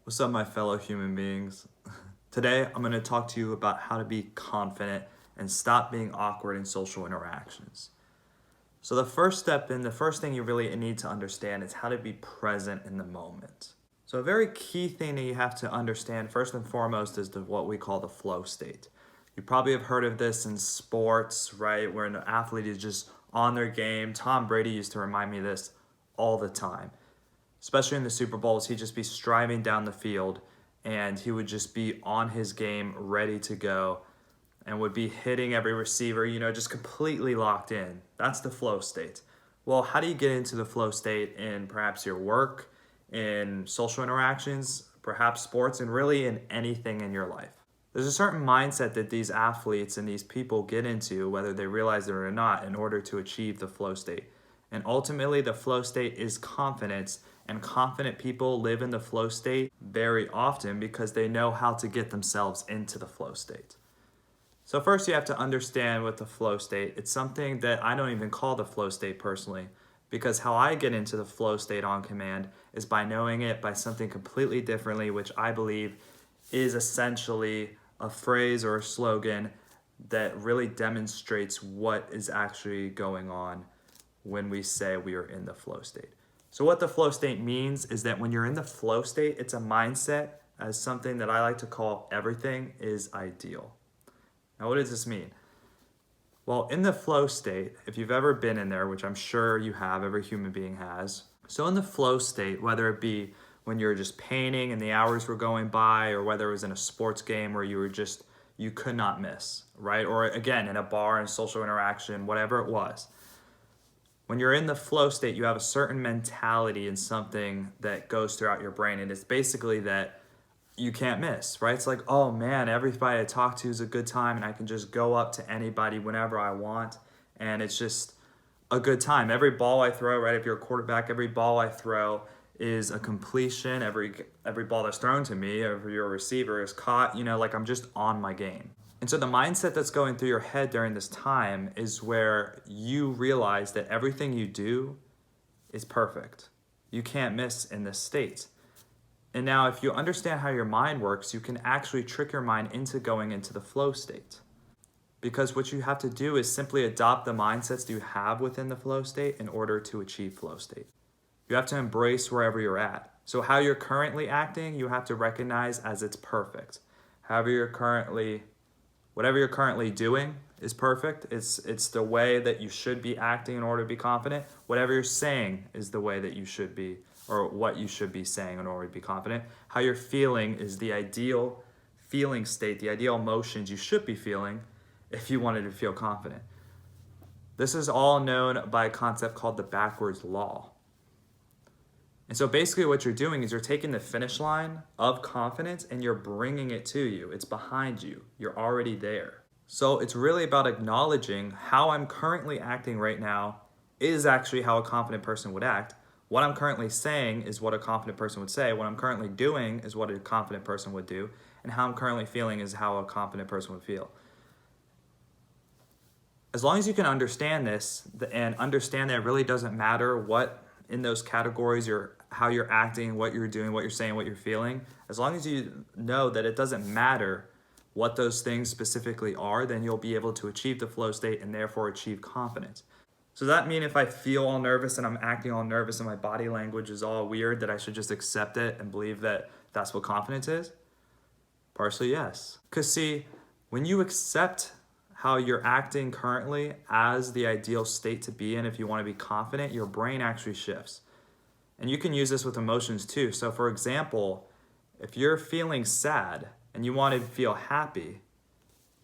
What's up, my fellow human beings? Today, I'm going to talk to you about how to be confident and stop being awkward in social interactions. So, the first thing you really need to understand is how to be present in the moment. So, a very key thing that you have to understand, first and foremost, is what we call the flow state. You probably have heard of this in sports, right? Where an athlete is just on their game. Tom Brady used to remind me of this all the time, especially in the Super Bowls. He'd just be striving down the field and he would just be on his game, ready to go, and would be hitting every receiver, just completely locked in. That's the flow state. Well, how do you get into the flow state in perhaps your work, in social interactions, perhaps sports, and really in anything in your life? There's a certain mindset that these athletes and these people get into, whether they realize it or not, in order to achieve the flow state. And ultimately, the flow state is confidence, and confident people live in the flow state very often because they know how to get themselves into the flow state. So first you have to understand what the flow state. It's something that I don't even call the flow state personally, because how I get into the flow state on command is by knowing it by something completely differently, which I believe is essentially a phrase or a slogan that really demonstrates what is actually going on when we say we are in the flow state. So what the flow state means is that when you're in the flow state, it's a mindset as something that I like to call everything is ideal. Now, what does this mean? Well, in the flow state, if you've ever been in there, which I'm sure you have, every human being has. So in the flow state, whether it be when you're just painting and the hours were going by, or whether it was in a sports game where you could not miss, right? Or again, in a bar and social interaction, whatever it was. When you're in the flow state, you have a certain mentality and something that goes throughout your brain. And it's basically that you can't miss, right? It's like, oh man, everybody I talk to is a good time and I can just go up to anybody whenever I want. And it's just a good time. Every ball I throw, right? If you're a quarterback, every ball I throw is a completion. Every ball that's thrown to me, if you're a receiver, is caught, like I'm just on my game. And so the mindset that's going through your head during this time is where you realize that everything you do is perfect. You can't miss in this state. And now if you understand how your mind works, you can actually trick your mind into going into the flow state. Because what you have to do is simply adopt the mindsets you have within the flow state in order to achieve flow state. You have to embrace wherever you're at. So how you're currently acting, you have to recognize as it's perfect. Whatever you're currently doing is perfect. It's the way that you should be acting in order to be confident. Whatever you're saying is the way that you should be, or what you should be saying in order to be confident. How you're feeling is the ideal feeling state, the ideal emotions you should be feeling if you wanted to feel confident. This is all known by a concept called the backwards law. And so basically what you're doing is you're taking the finish line of confidence and you're bringing it to you. It's behind you. You're already there. So it's really about acknowledging how I'm currently acting right now is actually how a confident person would act. What I'm currently saying is what a confident person would say. What I'm currently doing is what a confident person would do. And how I'm currently feeling is how a confident person would feel. As long as you can understand this and understand that it really doesn't matter what in those categories how you're acting, what you're doing, what you're saying, what you're feeling, as long as you know that it doesn't matter what those things specifically are, then you'll be able to achieve the flow state and therefore achieve confidence. So does that mean if I feel all nervous and I'm acting all nervous and my body language is all weird that I should just accept it and believe that that's what confidence is? Partially, yes. Because see, when you accept how you're acting currently as the ideal state to be in if you want to be confident, your brain actually shifts. And you can use this with emotions too. So for example, if you're feeling sad and you want to feel happy,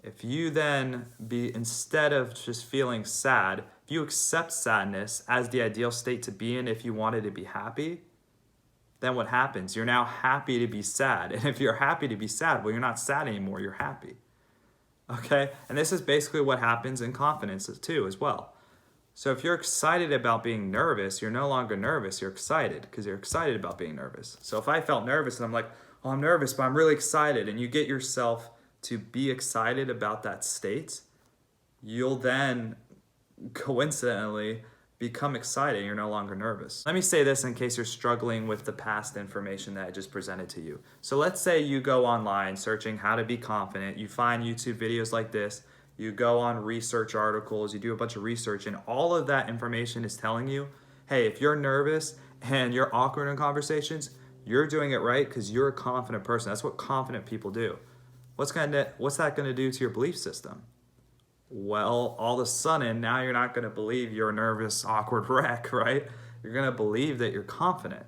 if you then instead of just feeling sad, if you accept sadness as the ideal state to be in if you wanted to be happy, then what happens? You're now happy to be sad. And if you're happy to be sad, well, you're not sad anymore, you're happy. Okay? And this is basically what happens in confidence too as well. So if you're excited about being nervous, you're no longer nervous, you're excited because you're excited about being nervous. So if I felt nervous and I'm like, oh, I'm nervous, but I'm really excited, and you get yourself to be excited about that state, you'll then coincidentally become excited. You're no longer nervous. Let me say this in case you're struggling with the past information that I just presented to you. So let's say you go online searching how to be confident. You find YouTube videos like this. You go on research articles. You do a bunch of research, and all of that information is telling you, hey, if you're nervous and you're awkward in conversations, you're doing it right because you're a confident person. That's what confident people do. What's that going to do to your belief system? Well, all of a sudden, now you're not going to believe you're a nervous, awkward wreck, right? You're going to believe that you're confident.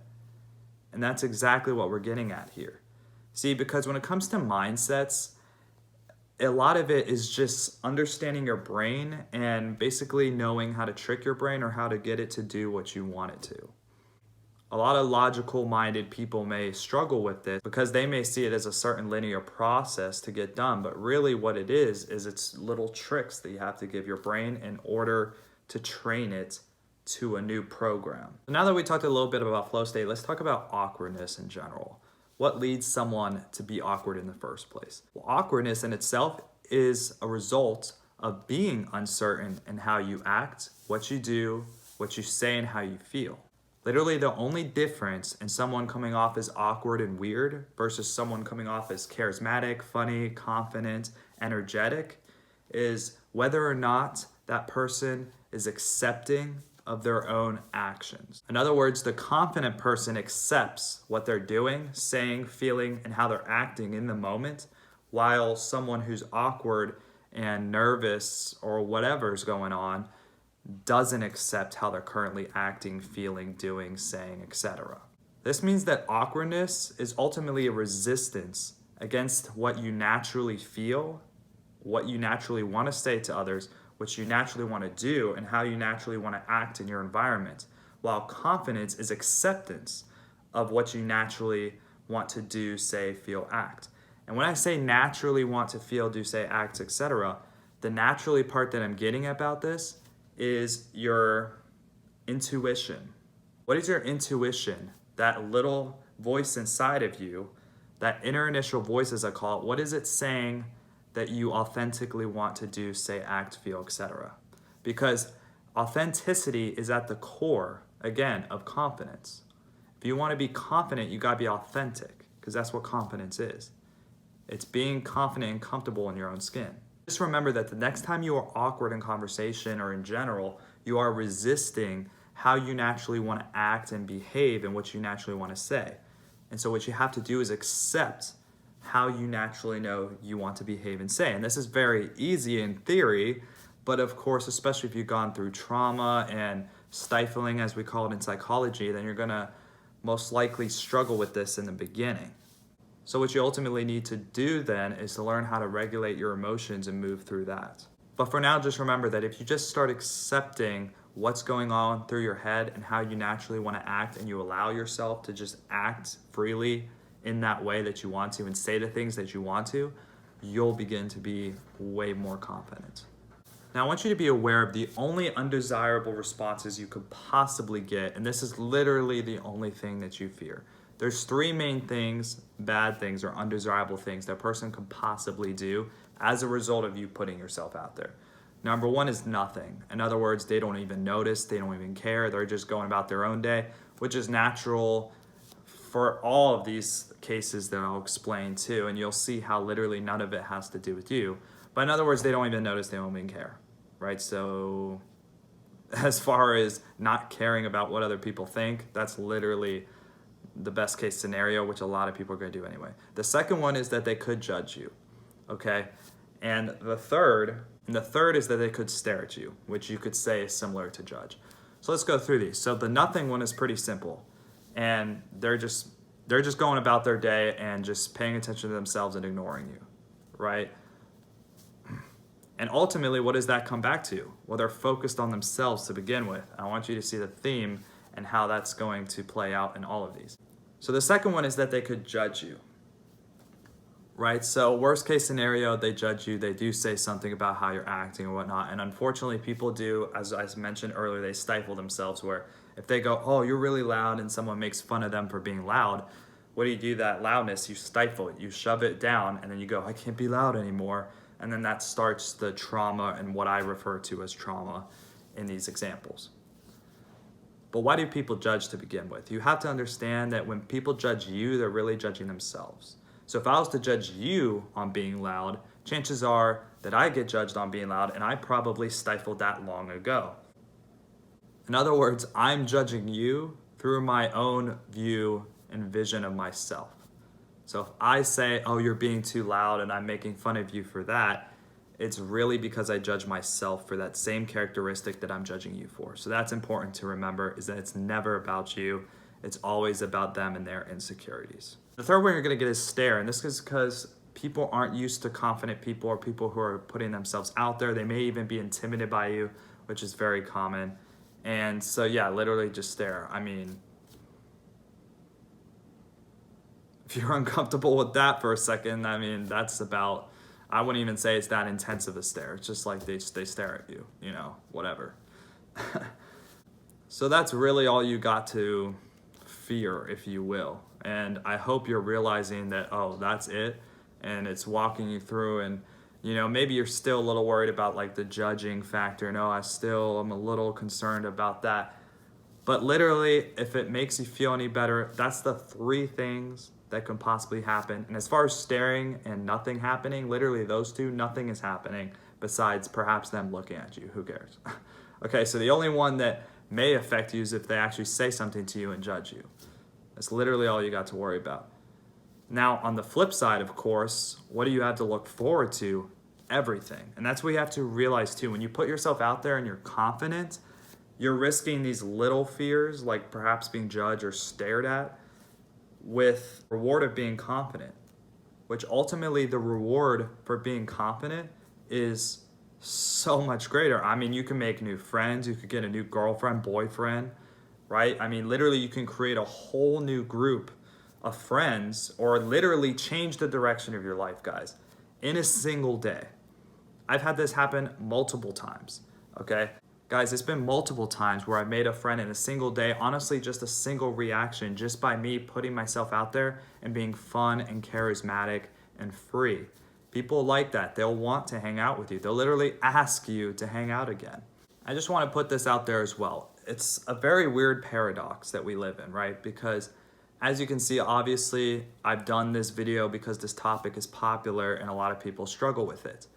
And that's exactly what we're getting at here. See, because when it comes to mindsets, a lot of it is just understanding your brain and basically knowing how to trick your brain or how to get it to do what you want it to. A lot of logical-minded people may struggle with this because they may see it as a certain linear process to get done, but really what it is it's little tricks that you have to give your brain in order to train it to a new program. Now that we talked a little bit about flow state, let's talk about awkwardness in general. What leads someone to be awkward in the first place? Well, awkwardness in itself is a result of being uncertain in how you act, what you do, what you say, and how you feel. Literally, the only difference in someone coming off as awkward and weird versus someone coming off as charismatic, funny, confident, energetic is whether or not that person is accepting of their own actions. In other words, the confident person accepts what they're doing, saying, feeling, and how they're acting in the moment, while someone who's awkward and nervous or whatever's going on doesn't accept how they're currently acting, feeling, doing, saying, etc. This means that awkwardness is ultimately a resistance against what you naturally feel, what you naturally want to say to others, what you naturally want to do, and how you naturally want to act in your environment, while confidence is acceptance of what you naturally want to do, say, feel, act. And when I say naturally want to feel, do, say, act, etc., the naturally part that I'm getting about this is your intuition. What is your intuition? That little voice inside of you, that inner initial voice as I call it, what is it saying that you authentically want to do, say, act, feel, etc.? Because authenticity is at the core, again, of confidence. If you want to be confident, you gotta be authentic, because that's what confidence is. It's being confident and comfortable in your own skin. Just remember that the next time you are awkward in conversation or in general, you are resisting how you naturally want to act and behave and what you naturally want to say. And so what you have to do is accept how you naturally know you want to behave and say. And this is very easy in theory, but of course, especially if you've gone through trauma and stifling, as we call it in psychology, then you're gonna most likely struggle with this in the beginning. So what you ultimately need to do then is to learn how to regulate your emotions and move through that. But for now, just remember that if you just start accepting what's going on through your head and how you naturally want to act, and you allow yourself to just act freely in that way that you want to and say the things that you want to, you'll begin to be way more confident. Now, I want you to be aware of the only undesirable responses you could possibly get, and this is literally the only thing that you fear. There's three main things, bad things or undesirable things that a person could possibly do as a result of you putting yourself out there. Number one is nothing. In other words, they don't even notice, they don't even care, they're just going about their own day, which is natural for all of these cases that I'll explain too, and you'll see how literally none of it has to do with you. But in other words, they don't even notice, they don't even care, right? So as far as not caring about what other people think, that's literally the best case scenario, which a lot of people are going to do anyway. The second one is that they could judge you, okay? And the third is that they could stare at you, which you could say is similar to judge. So let's go through these. So the nothing one is pretty simple, and they're just going about their day and just paying attention to themselves and ignoring you, right? And ultimately, what does that come back to? Well, they're focused on themselves to begin with. I want you to see the theme and how that's going to play out in all of these. So the second one is that they could judge you, right? So worst case scenario, they judge you. They do say something about how you're acting and whatnot. And unfortunately, people do, as I mentioned earlier, they stifle themselves, where if they go, oh, you're really loud, and someone makes fun of them for being loud, what do you do? That loudness, you stifle it, you shove it down, and then you go, I can't be loud anymore. And then that starts the trauma and what I refer to as trauma in these examples. But why do people judge to begin with? You have to understand that when people judge you, they're really judging themselves. So if I was to judge you on being loud, chances are that I get judged on being loud, and I probably stifled that long ago. In other words, I'm judging you through my own view and vision of myself. So if I say, oh, you're being too loud and I'm making fun of you for that, it's really because I judge myself for that same characteristic that I'm judging you for. So that's important to remember, is that it's never about you. It's always about them and their insecurities. The third one you're gonna get is stare. And this is because people aren't used to confident people or people who are putting themselves out there. They may even be intimidated by you, which is very common. And so yeah, literally just stare. I mean, if you're uncomfortable with that for a second, I mean, that's about, I wouldn't even say it's that intense of a stare. It's just like they stare at you, you know, whatever. So that's really all you got to fear, if you will. And I hope you're realizing that, oh, that's it. And it's walking you through, and, you know, maybe you're still a little worried about like the judging factor. No, I'm a little concerned about that. But literally, if it makes you feel any better, that's the 3 things that can possibly happen. And as far as staring and nothing happening, literally those 2, nothing is happening besides perhaps them looking at you. Who cares? Okay, so the only one that may affect you is if they actually say something to you and judge you. That's literally all you got to worry about. Now, on the flip side, of course, what do you have to look forward to? Everything. And that's what you have to realize too. When you put yourself out there and you're confident, you're risking these little fears, like perhaps being judged or stared at, with the reward of being confident, which ultimately the reward for being confident is so much greater. I mean, you can make new friends, you could get a new girlfriend, boyfriend, right? I mean, literally you can create a whole new group of friends, or literally change the direction of your life, guys, in a single day. I've had this happen multiple times, okay? Guys, it's been multiple times where I made a friend in a single day, honestly, just a single reaction, just by me putting myself out there and being fun and charismatic and free. People like that. They'll want to hang out with you. They'll literally ask you to hang out again. I just want to put this out there as well. It's a very weird paradox that we live in, right? Because as you can see, obviously, I've done this video because this topic is popular and a lot of people struggle with it.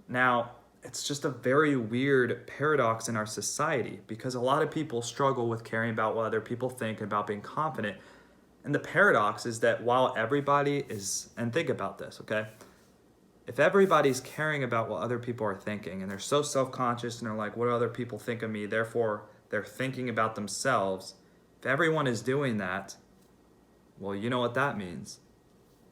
Now, it's just a very weird paradox in our society because a lot of people struggle with caring about what other people think, about being confident. And the paradox is that while everybody is, and think about this, okay? If everybody's caring about what other people are thinking and they're so self-conscious and they're like, what do other people think of me? Therefore, they're thinking about themselves. If everyone is doing that, well, you know what that means.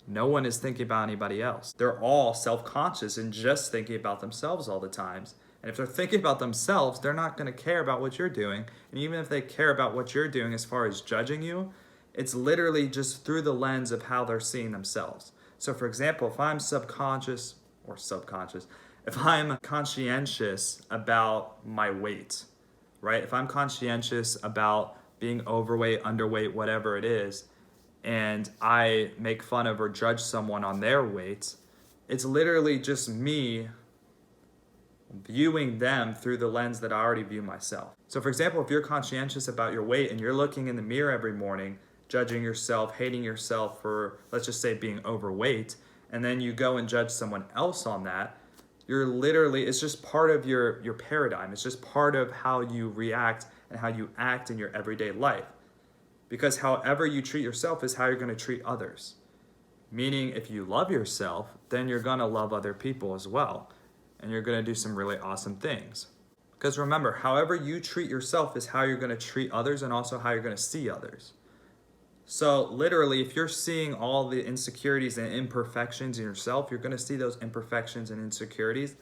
No one is thinking about anybody else. They're all self-conscious and just thinking about themselves all the times. And if they're thinking about themselves, they're not going to care about what you're doing. And even if they care about what you're doing as far as judging you, it's literally just through the lens of how they're seeing themselves. So for example, if I'm if I'm conscientious about my weight, right? If I'm conscientious about being overweight, underweight, whatever it is, and I make fun of or judge someone on their weight, it's literally just me viewing them through the lens that I already view myself. So for example, if you're conscientious about your weight and you're looking in the mirror every morning, judging yourself, hating yourself for, let's just say, being overweight, and then you go and judge someone else on that, you're literally, it's just part of your paradigm. It's just part of how you react and how you act in your everyday life. Because however you treat yourself is how you're going to treat others. Meaning if you love yourself, then you're going to love other people as well. And you're going to do some really awesome things. Because remember, however you treat yourself is how you're going to treat others and also how you're going to see others. So literally, if you're seeing all the insecurities and imperfections in yourself, you're going to see those imperfections and insecurities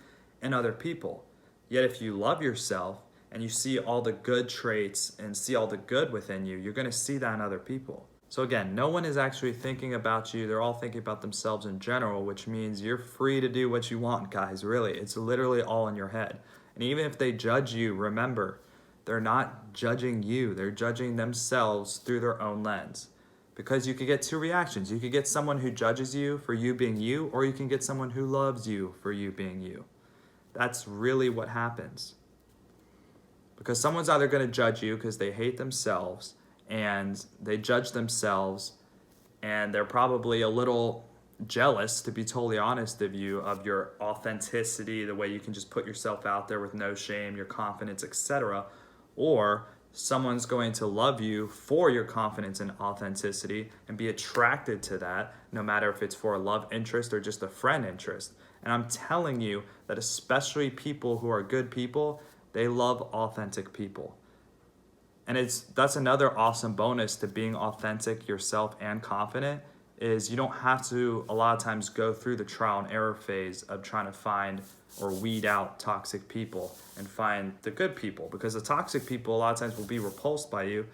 in other people. Yet if you love yourself, and you see all the good traits and see all the good within you, you're going to see that in other people. So again, no one is actually thinking about you. They're all thinking about themselves in general, which means you're free to do what you want, guys, really. It's literally all in your head. And even if they judge you, remember, they're not judging you. They're judging themselves through their own lens. Because you could get 2 reactions. You could get someone who judges you for you being you, or you can get someone who loves you for you being you. That's really what happens. Because someone's either going to judge you because they hate themselves and they judge themselves, and they're probably a little jealous, to be totally honest, of you, of your authenticity, the way you can just put yourself out there with no shame, your confidence, etc. Or someone's going to love you for your confidence and authenticity and be attracted to that, no matter if it's for a love interest or just a friend interest. And I'm telling you that especially people who are good people, they love authentic people. And that's another awesome bonus to being authentic yourself and confident, is you don't have to a lot of times go through the trial and error phase of trying to find or weed out toxic people and find the good people, because the toxic people a lot of times will be repulsed by you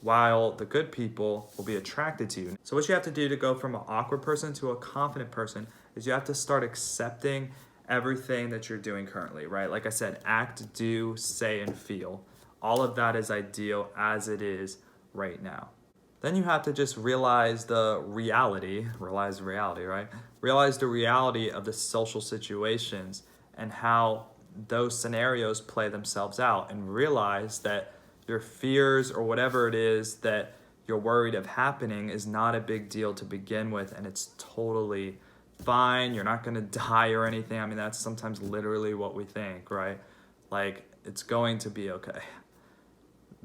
while the good people will be attracted to you. So what you have to do to go from an awkward person to a confident person is you have to start accepting everything that you're doing currently, right? Like I said, act, do, say, and feel. All of that is ideal as it is right now. Then you have to just realize reality, right? Realize the reality of the social situations and how those scenarios play themselves out, and realize that your fears or whatever it is that you're worried of happening is not a big deal to begin with, and it's totally fine. You're not going to die or anything. I mean, that's sometimes literally what we think, right? Like, it's going to be okay.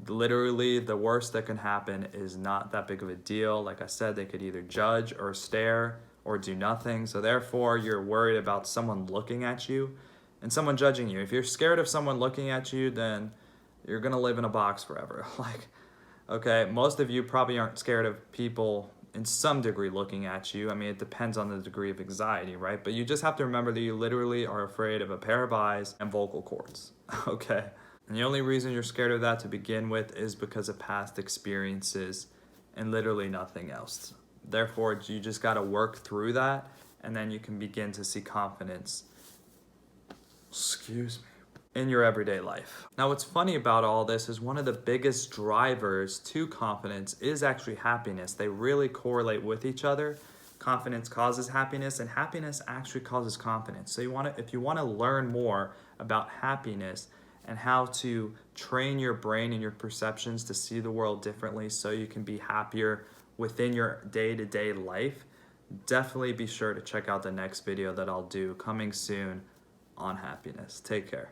Literally, the worst that can happen is not that big of a deal. Like I said, they could either judge or stare or do nothing. So therefore, you're worried about someone looking at you and someone judging you. If you're scared of someone looking at you, then you're gonna live in a box forever. Like, okay, most of you probably aren't scared of people in some degree looking at you. I mean, it depends on the degree of anxiety, right? But you just have to remember that you literally are afraid of a pair of eyes and vocal cords, okay? And the only reason you're scared of that to begin with is because of past experiences and literally nothing else. Therefore, you just got to work through that, and then you can begin to see confidence, in your everyday life. Now, what's funny about all this is one of the biggest drivers to confidence is actually happiness. They really correlate with each other. Confidence causes happiness, and happiness actually causes confidence. So if you want to learn more about happiness and how to train your brain and your perceptions to see the world differently so you can be happier within your day-to-day life, definitely be sure to check out the next video that I'll do coming soon on happiness. Take care.